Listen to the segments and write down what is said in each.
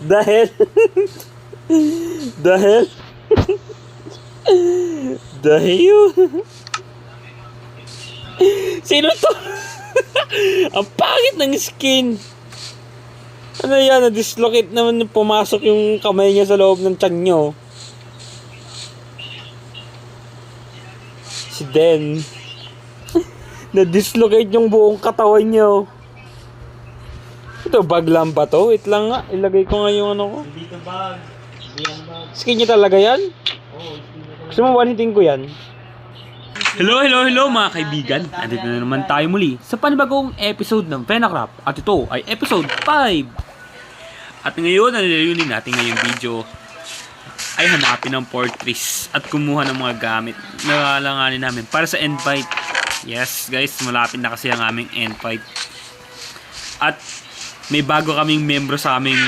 Dahil, dahil, dahil, sino to? Ang pangit ng skin. Ano yan, na-dislocate naman pumasok yung kamay niya sa loob ng tiyan nyo. Si Den. Na-dislocate yung buong katawan nyo. Ito, bag lang ba to? Wait lang nga, ilagay ko nga yung ano ko. Hindi to bag. Hindi yan bag. Skin niya talaga yan? Oo, Gusto mo one-hitting ko yan? Hello mga kaibigan. Andito na naman tayo muli sa panibagong episode ng Venacraft. At ito ay episode 5. At ngayon, ang layunin natin ngayong video ay hanapin ang fortress at kumuha ng mga gamit na kailanganin namin para sa end fight. Yes guys, malapit na kasi ang aming end fight. At may bago kaming membro sa aming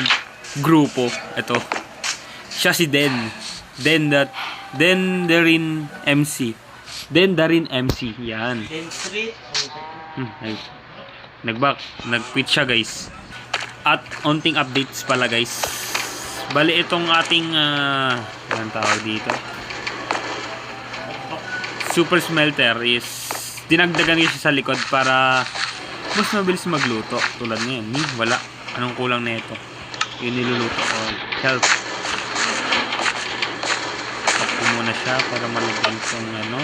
grupo. Ito. Siya si Den. Darin MC. Darin MC. Yan. Den Street. Nag-quit siya guys. At onting updates pala guys. Bali itong ating anong tawag dito, super smelter is dinagdagan niya siya sa likod para mas mabilis magluto. Tulad ngayon, wala. Anong kulang na ito? Yung niluluto ko. Help. Tap ko muna siya para malagyan itong ano.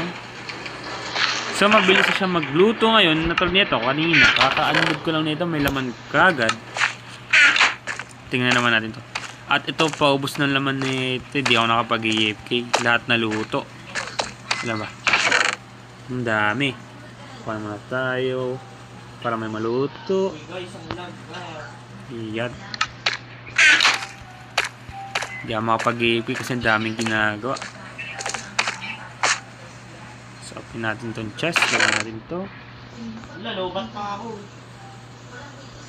So mabilis siya magluto ngayon. Natulad nito kanina. Kaka-unload ko lang nito. May laman kagad. Tingnan naman natin to. At ito, paubos ng laman nito. Hindi ako nakapag-AFK. Lahat na luto. Alam ba? Ang dami. Kuha muna tayo. Para may maluto. Iyan. Hindi ako makapag-AFK kasi ang daming ginagawa. So, open natin itong chest. Gawin natin ito. Lalobat pa ako.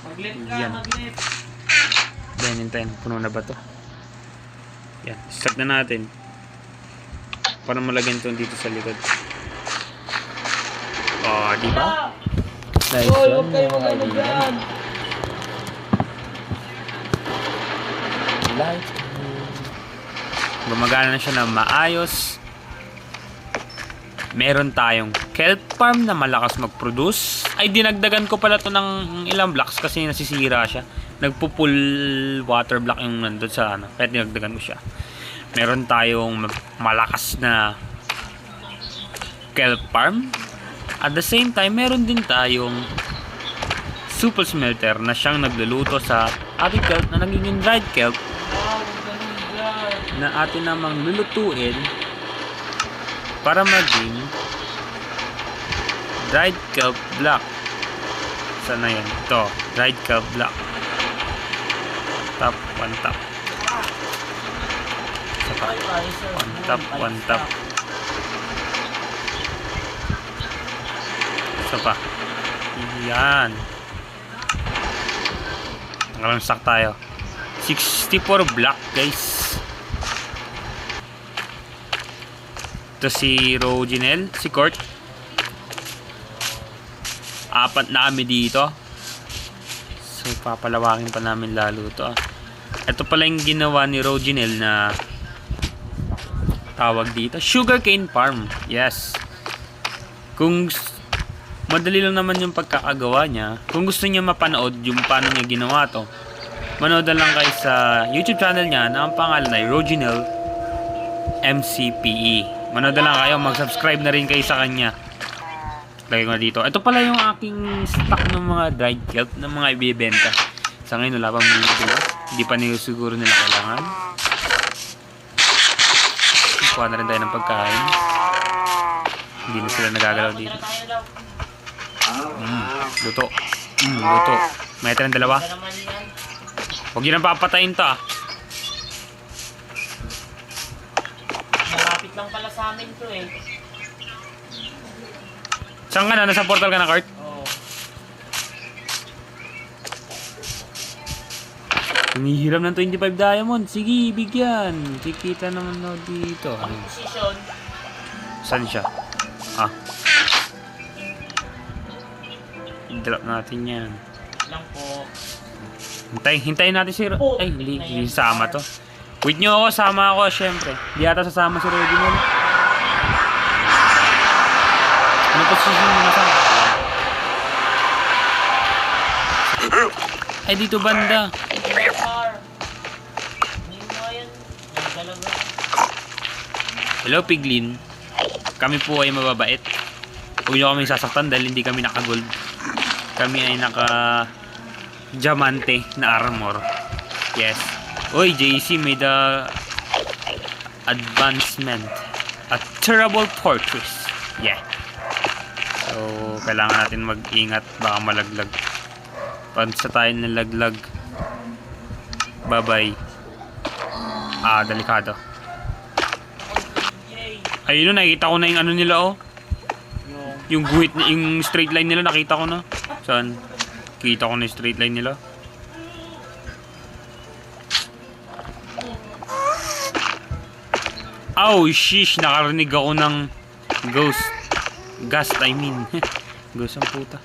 Maglit ka, Yan. maglit. Hintayin, puno na ba to? Yan, start na natin para malagyan ito dito sa likod. Oh, di ba? Nice. Huwag kayo mag-ano dyan. Light. Gumagana na siya na maayos. Meron tayong kelp farm na malakas mag-produce. Ay, dinagdagan ko pala to ng ilang blocks kasi nasisira siya. Nagpo-pull water block yung nandun sa ano. Kaya dinagdagan ko siya. Meron tayong malakas na kelp farm. At the same time, meron din tayong super smelter na siyang nagluluto sa ating kelp na nagiging dried kelp na atin namang lulutuin para maging dried kelp block. Sana yan? Ito, dried kelp block. Tap, one tap. One tap, one tap. Isa pa. Yan. Ngayon stock tayo. 64 block guys. Ito si Roginel, si Court. 4 na kami dito. So papalawakin pa namin lalo ito. Ito pala yung ginawa ni Roginel na tawag dito, sugarcane farm. Yes. Kung madali lang naman yung pagkakagawa niya, kung gusto niya mapanood yung paano niya ginawa to, manood na lang kayo sa YouTube channel niya na ang pangalan ay Roginel MCPE. Manood na lang kayo, mag-subscribe na rin kayo sa kanya. Lagay ko na dito. Ito pala yung aking stock ng mga dried kelp ng mga ibibenta. Sa ngayon, wala pang bibili. Hindi pa nila siguro nila kailangan. Kuha na rin tayo ng pagkain. Hindi na sila nagagalaw dito. Luto. Luto. May ito ng dalawa. Huwag yun ang papatayin to ah. Malapit lang pala sa amin to eh. Saan ka na? Nasa portal ka na, Kurt? Oo. Humihiram ng 25 diamond. Sige, bigyan. Kikita naman na dito. Position. Saan siya? Ah. I-drop natin yan. Lang po. Hintayin natin si Ay, hindi sama to. Wait nyo ako, sama ako, syempre. Hindi yata sasama si Reginald. Ano position mo nasama? Ay, dito banda. Hello, Piglin. Kami po ay mababait. Huwag nyo kami sasaktan dahil hindi kami naka-gold. Kami ay naka-diamante na armor. Yes. Oy, JC made a advancement. A terrible fortress. Yeah. So, kailangan natin mag-ingat. Baka malaglag. Pag sa tayo nalaglag. Bye-bye. Delikado. Ayun, nakikita ko na yung ano nila, oh. Yung guhit, yung straight line nila, nakita ko na. Saan? Kita ko na yung straight line nila. Oh, sheesh. Nakarinig ako ng ghost. Ghost, I mean. Ghost ang puta.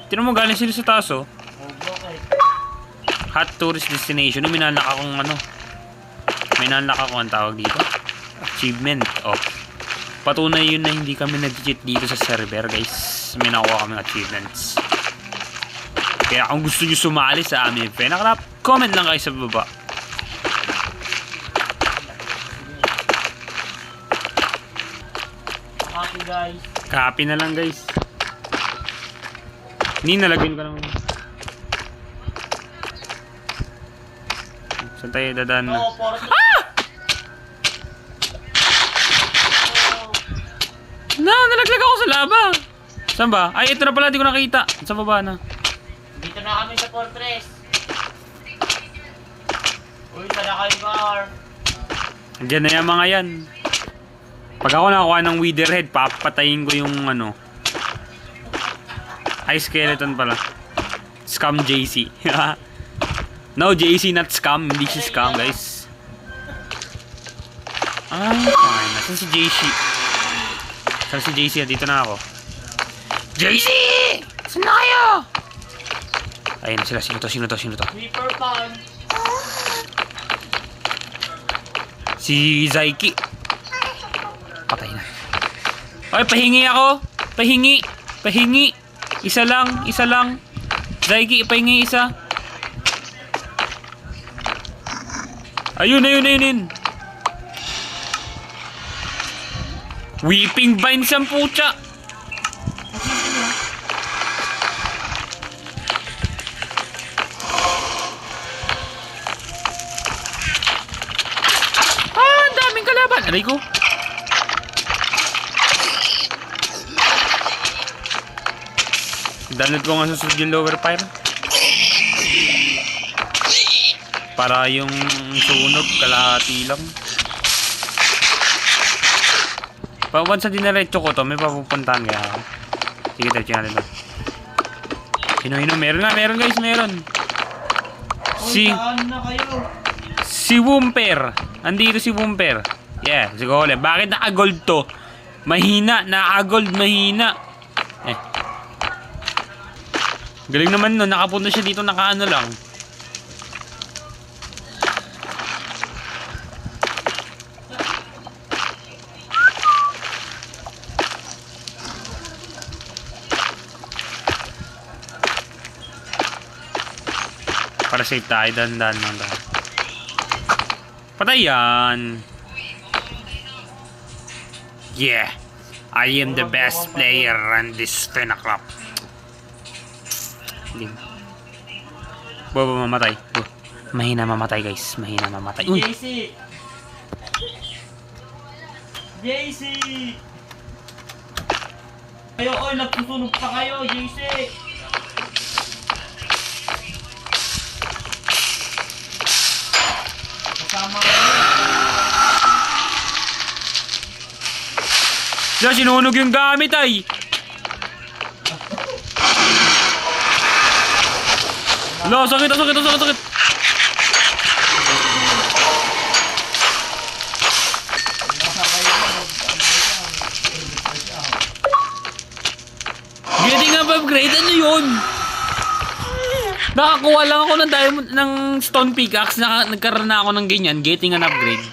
Tinan mo, galing sila sa taas, oh. Hot tourist destination. May nalak akong ano. May nalak ako ang tawag dito. Achievement. Oh. Patunay yun na hindi kami nag-cheat dito sa server, guys. May nakuha kaming achievements. Kaya kung gusto nyo sumali sa amin Fenacraft, comment lang kayo sa baba. Copy guys. Copy na lang, guys. Hindi, nalagyan ko naman. Saan tayo dadaan na? Nalaglag ako sa lava. Saan ba? Ay, ito na pala, di ko nakita. Sa baba na. Dito na kami sa fortress. Uy, sana kayo bar. Diyan na yung mga yan. Pag ako nakakuha ng witherhead, papatayin ko yung ano. Ay, skeleton pala. Scam JC. No, JC not scam. Hindi si scam, guys. Ay, fine. Nasaan si JC? Saan si JC? Dito na ako. JC! Saan na kayo? Ayun sila. Sino to? Sweeper pan. Si Zaiki. Patay na. Ay, pahingi ako. Pahingi. Isa lang. Zaiki, pahingi isa. Ayun. Weeping vine siyang pucha. Ang daming kalaban. Aray ko. Download ko nga susunod yung lower fire. Para yung sunog, kalahati lang. Pag once na dinaretso ko to, may papupuntahan kaya. Sige, diretso natin to. Hino, meron guys. Si Wumper. Andito si Wumper. Yeah, siguro. Bakit naka-gold to? Mahina. Galing naman no, nakapunta siya dito, nakaano lang. Para safe tayo, dandan. Patay yan. Yeah. I am the best player on this Fenacraft. Bobo mamatay. Mahina mamatay, guys. Uy. JC! Kayo, oy, nagtutunog pa kayo, JC! Kasama kayo. Siya, sinunog yung gamit ay. Lo, sakit. Getting up upgrade, ano yun? Nakakuha lang ako ng diamond, ng stone pickaxe. Nagkaroon na ako ng ganyan. Getting an upgrade.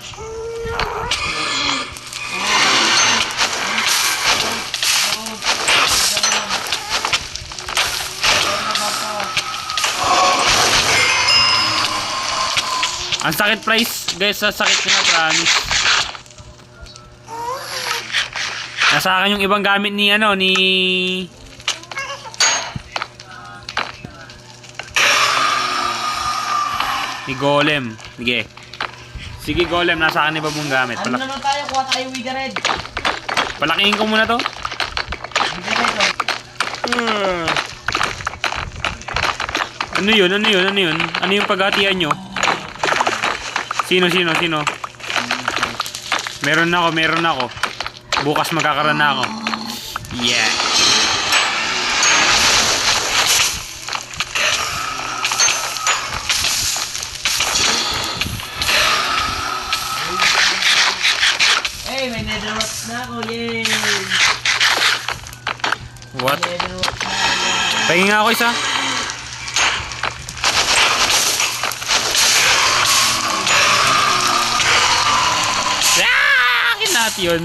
Ang sakit price, guys, sa sakit ko na promise. Nasa akin yung ibang gamit ni ni Golem. Sige Golem, nasa akin iba mong gamit. Ano naman tayo? Kuha tayo Wiga Red. Palakihin ko muna to. Wiga Red, oh. Ano yun? Ano yung paghatian nyo? Sino? Meron ako. Bukas magkakaroon na ako. Yeah. Hey, may netherworks na ako. Yay! What? May netherworks na ako. Pahingin nga ako isa. Natin yun.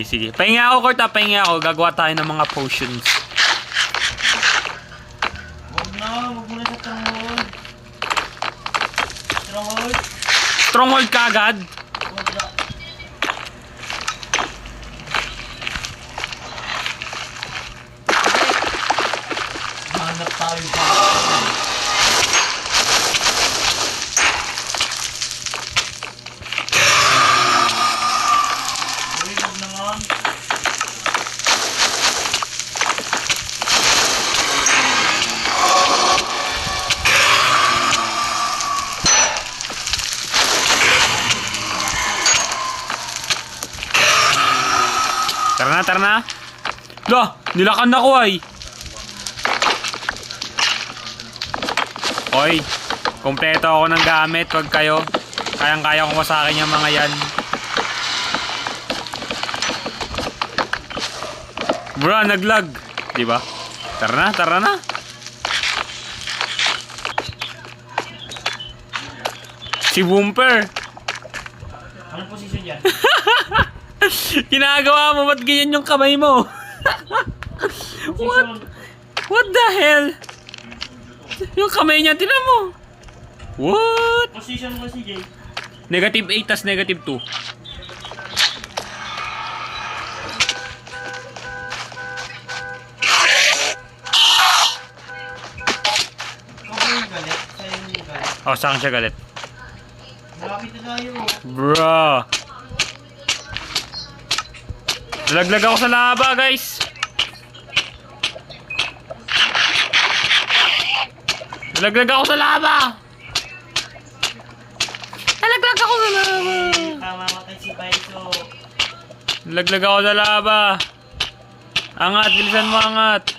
Sige. Pahinga ako, Kurt. Pahinga ako. Gagawa tayo ng mga potions. Huwag muna sa stronghold. Stronghold ka agad? Huwag na. Hanap tayo pa. Tara na. Lah, nilakan ako ay. Oy, kompleto ako ng gamit. Wag kayo. Kayang-kaya ko sa akin yung mga yan. Bro, naglag. Diba? Tara na. Si Boomper. Anong position yan? Ginagawa mo, ba't ganyan yung kamay mo? What the hell? Yung kamay niya, tinan mo. What? Position mo si Jay. -8 tas -2. Oh, saan siya galit? Malapit na tayo. Bro. Nalaglag ako sa lava, guys. Nalaglag ako sa lava. Tama matay si Paiso. Nalaglag ako sa lava. Angat, bilisan mo, angat.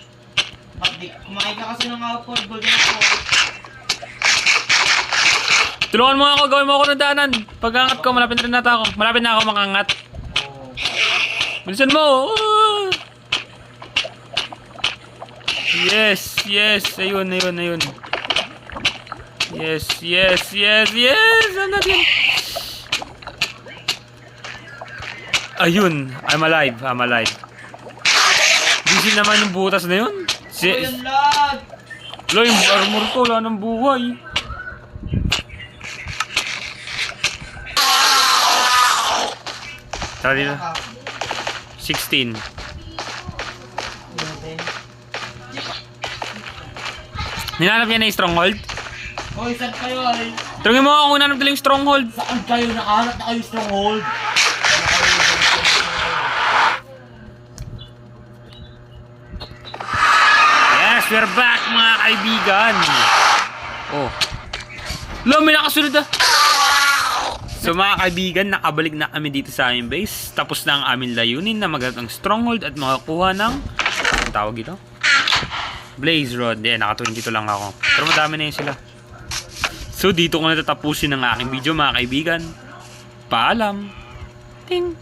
Kumain ka kasi ng outboard, golden apple. Tulungan mo ako, gawin mo ako ng daanan. Pag angat ko, malapit na ako. Malapit na ako makangat. Bilisan mo! Yes! Ayun. Yes! Angat yun! Ayun! I'm alive. Busy naman yung butas na yun. Yung lag! Lo, yung armor ko, wala ng buhay. Tara dito. 16. Hinanap niya na yung stronghold? Hoy, saan kayo ay? Tungin mo ako kung hinanap nila yung stronghold. Saan kayo? Nakahanap na kayo stronghold? Yes, we're back mga kaibigan. Oh. Lo, may nakasunod ah. So mga kaibigan, nakabalik na kami dito sa aming base. Tapos na ang aming layunin na maghanap ng stronghold at makakuha ng... Ang tawag ito? Blaze Rod. Naka-22 lang ako. Pero madami na yun sila. So dito ko na tatapusin ang aking video mga kaibigan. Paalam. Ting.